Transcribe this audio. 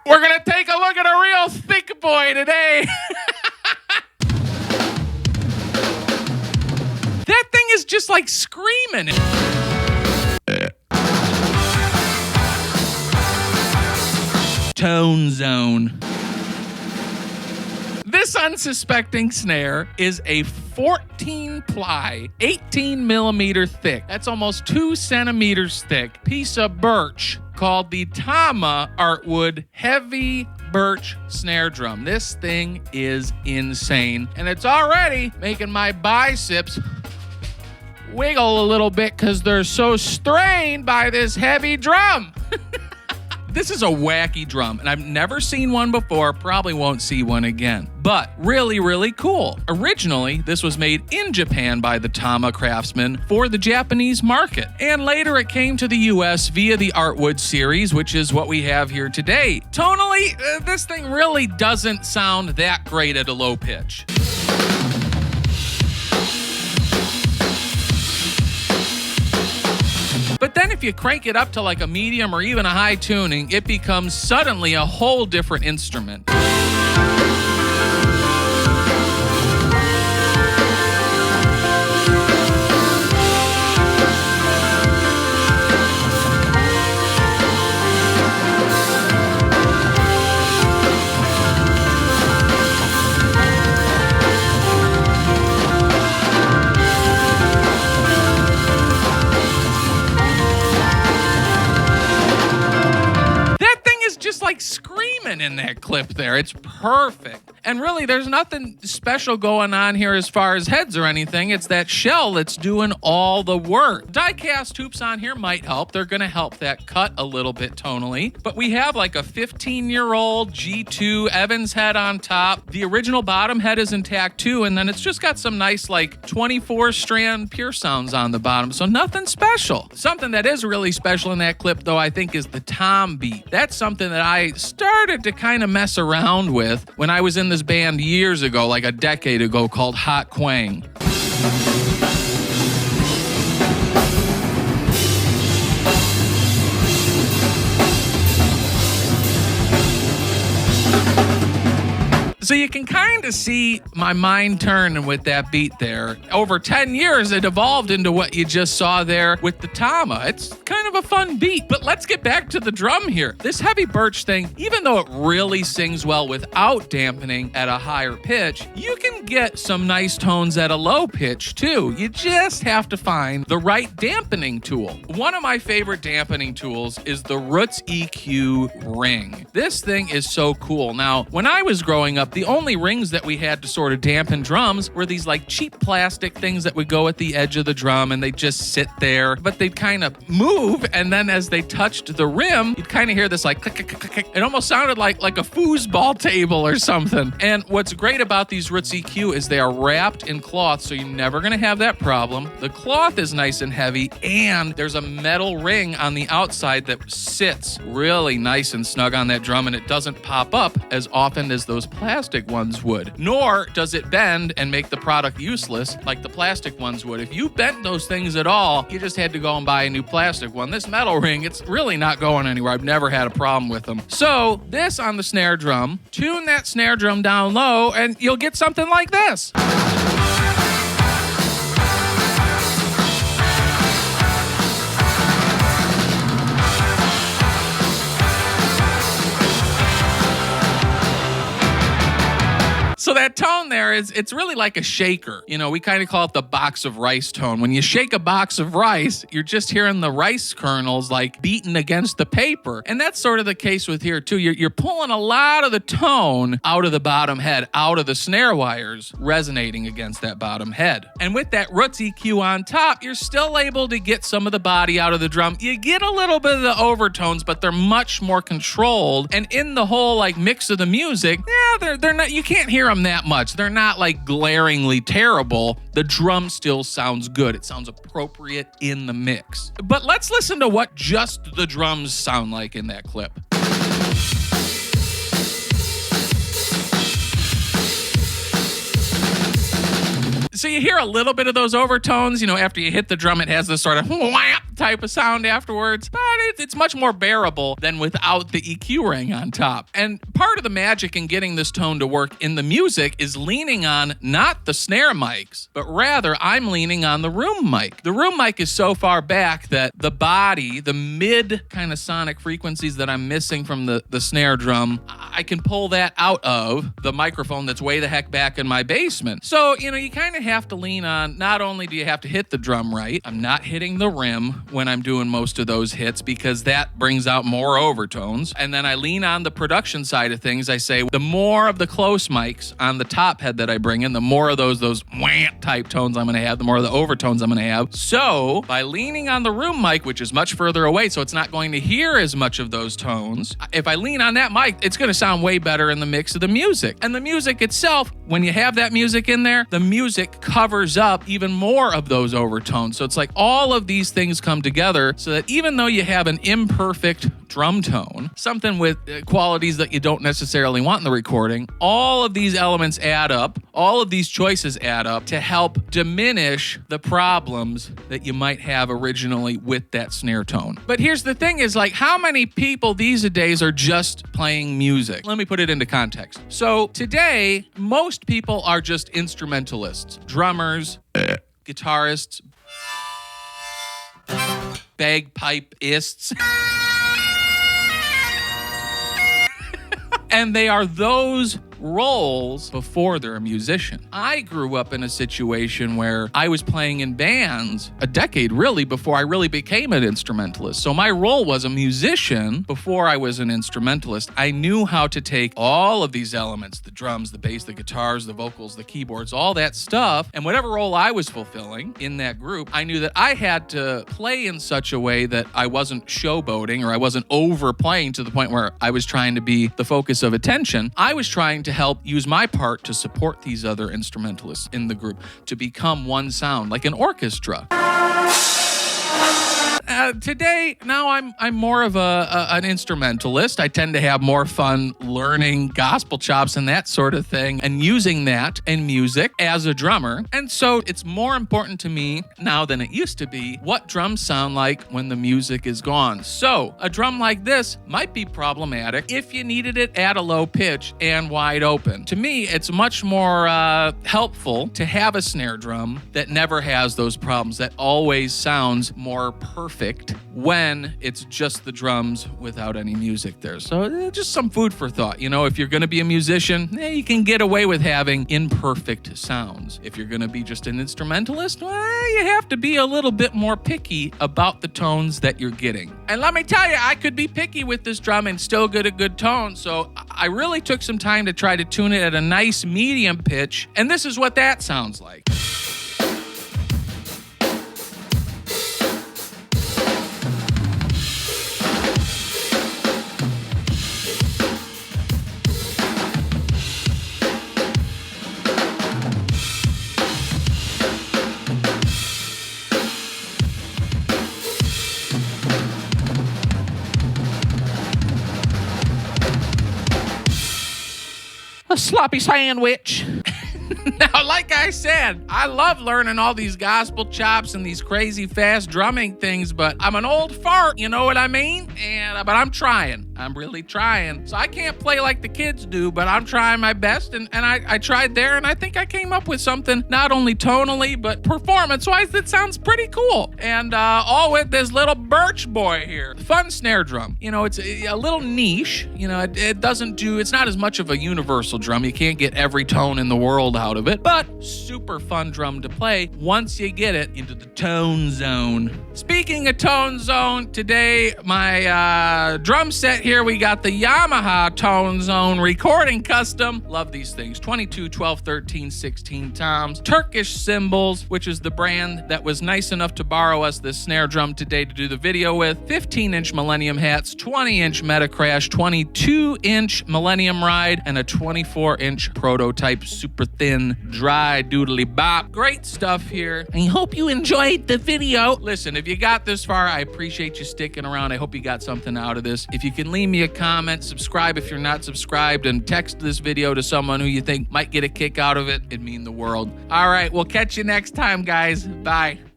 We're going to take a look at a real thick boy today. That thing is just like screaming. Tone zone. This unsuspecting snare is a 14 ply, 18 millimeter thick. That's almost 2 centimeters thick piece of birch called the Tama Heavy Birch snare drum. This thing is insane, and it's already making my biceps wiggle a little bit because they're so strained by this heavy drum. This is a wacky drum, and I've never seen one before, probably won't see one again. But really, really cool. Originally, this was made in Japan by the Tama craftsmen for the Japanese market. And later it came to the US via the Artwood series, which is what we have here today. Tonally, this thing really doesn't sound that great at a low pitch. But then if you crank it up to like a medium or even a high tuning, it becomes suddenly a whole different instrument. Like screaming in that clip there. It's perfect. And really, there's nothing special going on here as far as heads or anything. It's that shell that's doing all the work. Die-cast hoops on here might help. They're going to help that cut a little bit tonally. But we have like a 15-year-old G2 Evans head on top. The original bottom head is intact too, and then it's just got some nice like 24-strand pure sounds on the bottom. So nothing special. Something that is really special in that clip, though, I think is the tom beat. That's something that I started to kind of mess around with when I was in this band years ago, like a decade ago, called Hot Quang. So you can kind of see my mind turning with that beat there. Over 10 years, it evolved into what you just saw there with the Tama. It's kind of a fun beat, but let's get back to the drum here. This heavy birch thing, even though it really sings well without dampening at a higher pitch, you can get some nice tones at a low pitch too. You just have to find the right dampening tool. One of my favorite dampening tools is the Roots EQ ring. This thing is so cool. Now, when I was growing up, the only rings that we had to sort of dampen drums were these like cheap plastic things that would go at the edge of the drum and they'd just sit there, but they'd kind of move, and then as they touched the rim, you'd kind of hear this like click, click, click, click. It almost sounded like a foosball table or something. And what's great about these Roots EQ is they are wrapped in cloth, so you're never going to have that problem. The cloth is nice and heavy, and there's a metal ring on the outside that sits really nice and snug on that drum, and it doesn't pop up as often as those plastic ones would. Nor does it bend and make the product useless like the plastic ones would. If you bent those things at all, you just had to go and buy a new plastic one. This metal ring, it's really not going anywhere. I've never had a problem with them. So this on the snare drum, tune that snare drum down low, and you'll get something like this. So that tone there it's really like a shaker. You know, we kind of call it the box of rice tone. When you shake a box of rice, you're just hearing the rice kernels like beating against the paper. And that's sort of the case with here too. You're pulling a lot of the tone out of the bottom head, out of the snare wires, resonating against that bottom head. And with that Roots EQ on top, you're still able to get some of the body out of the drum. You get a little bit of the overtones, but they're much more controlled. And in the whole like mix of the music, yeah, they're not, you can't hear them that much. They're not like glaringly terrible. The drum still sounds good. It sounds appropriate in the mix. But let's listen to what just the drums sound like in that clip. So you hear a little bit of those overtones, you know, after you hit the drum, it has this sort of whap type of sound afterwards, but it's much more bearable than without the EQ ring on top. And part of the magic in getting this tone to work in the music is leaning on not the snare mics, but rather I'm leaning on the room mic. The room mic is so far back that the body, the mid kind of sonic frequencies that I'm missing from the snare drum, I can pull that out of the microphone that's way the heck back in my basement. So, you kind of have to lean on, not only do you have to hit the drum right, I'm not hitting the rim when I'm doing most of those hits because that brings out more overtones. And then I lean on the production side of things. I say the more of the close mics on the top head that I bring in, the more of those wham type tones I'm going to have, the more of the overtones I'm going to have. So by leaning on the room mic, which is much further away, so it's not going to hear as much of those tones, if I lean on that mic, it's going to sound way better in the mix of the music. And the music itself, when you have that music in there, the music covers up even more of those overtones. So it's like all of these things come together so that even though you have an imperfect drum tone, something with qualities that you don't necessarily want in the recording, all of these elements add up, all of these choices add up to help diminish the problems that you might have originally with that snare tone. But here's the thing is, like, how many people these days are just playing music? Let me put it into context. So today, most people are just instrumentalists, drummers, guitarists, bagpipeists. And they are those roles before they're a musician. I grew up in a situation where I was playing in bands a decade really before I really became an instrumentalist. So my role was a musician before I was an instrumentalist. I knew how to take all of these elements, the drums, the bass, the guitars, the vocals, the keyboards, all that stuff, and whatever role I was fulfilling in that group, I knew that I had to play in such a way that I wasn't showboating or I wasn't overplaying to the point where I was trying to be the focus of attention. I was trying to help use my part to support these other instrumentalists in the group to become one sound, like an orchestra. Today, now I'm more of an instrumentalist. I tend to have more fun learning gospel chops and that sort of thing and using that in music as a drummer. And so it's more important to me now than it used to be what drums sound like when the music is gone. So a drum like this might be problematic if you needed it at a low pitch and wide open. To me, it's much more helpful to have a snare drum that never has those problems, that always sounds more perfect when it's just the drums without any music there. So just some food for thought. If you're going to be a musician, you can get away with having imperfect sounds. If you're going to be just an instrumentalist, you have to be a little bit more picky about the tones that you're getting. And let me tell you, I could be picky with this drum and still get a good tone. So I really took some time to try to tune it at a nice medium pitch. And this is what that sounds like. A sloppy sandwich. Now, like I said, I love learning all these gospel chops and these crazy fast drumming things, but I'm an old fart, you know what I mean? But I'm trying. I'm really trying. So I can't play like the kids do, but I'm trying my best, and I tried there, and I think I came up with something not only tonally, but performance-wise that sounds pretty cool. And all with this little Birch boy here. Fun snare drum. It's a little niche. It's not as much of a universal drum. You can't get every tone in the world out of it, but super fun drum to play once you get it into the tone zone. Speaking of tone zone, today my drum set here, we got the Yamaha Tone Zone Recording Custom. Love these things. 22, 12, 13, 16 toms. Turkish Cymbals, which is the brand that was nice enough to borrow us this snare drum today to do the video with. 15-inch Millennium hats, 20-inch Metacrash, 22-inch Millennium Ride, and a 24-inch prototype super thin dry doodly bop. Great stuff here. I hope you enjoyed the video. Listen, if you got this far, I appreciate you sticking around. I hope you got something out of this. If you can leave me a comment, subscribe if you're not subscribed, and text this video to someone who you think might get a kick out of it, it'd mean the world. All right, we'll catch you next time, guys. Bye.